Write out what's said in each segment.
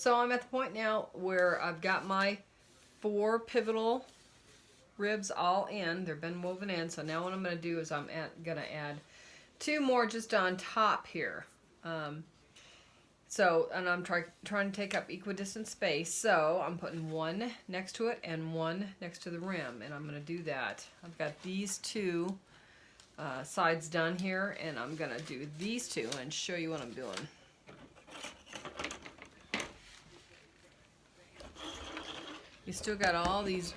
So I'm at the point now where I've got my 4 pivotal ribs all in. They've been woven in. So now what I'm going to do is I'm going to add 2 more just on top here. And I'm trying to take up equidistant space. So I'm putting 1 next to it and 1 next to the rim. And I'm going to do that. I've got these 2 sides done here. And I'm going to do these 2 and show you what I'm doing. You still got all these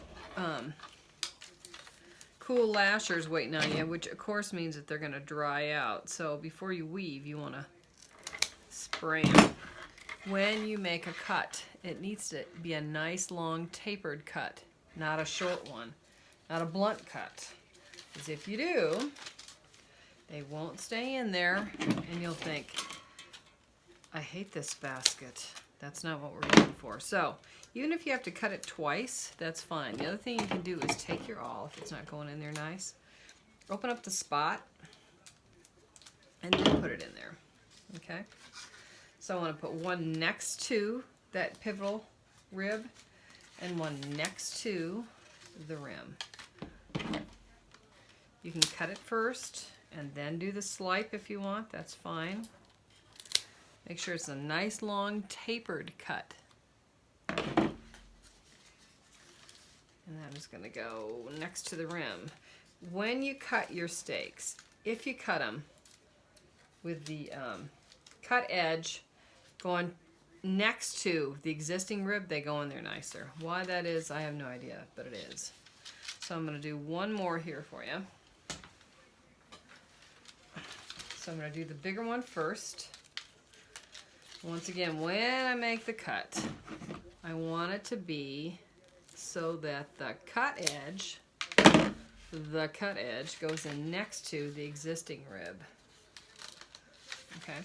cool lashers waiting on you, which of course means that they're going to dry out. So before you weave, you want to spray them. When you make a cut, it needs to be a nice long tapered cut, not a short one, not a blunt cut. Because if you do, they won't stay in there and you'll think, I hate this basket. That's not what we're looking for. So even if you have to cut it twice, that's fine. The other thing you can do is take your awl, if it's not going in there nice, open up the spot, and then put it in there. Okay? So I want to put 1 next to that pivotal rib and 1 next to the rim. You can cut it first and then do the slipe if you want. That's fine. Make sure it's a nice long tapered cut. And that is going to go next to the rim. When you cut your steaks, if you cut them with the cut edge going next to the existing rib, they go in there nicer. Why that is, I have no idea, but it is. So I'm going to do 1 more here for you. So I'm going to do the bigger one first. Once again, when I make the cut, I want it to be so that the cut edge goes in next to the existing rib. Okay.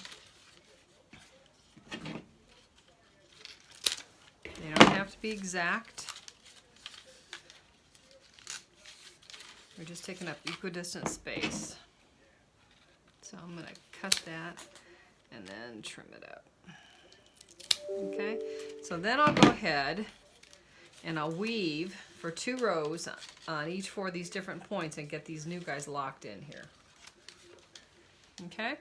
They don't have to be exact. We're just taking up equidistant space. So I'm going to cut that and then trim it up. Okay, so then I'll go ahead and I'll weave for 2 rows on each 4 of these different points and get these new guys locked in here. Okay.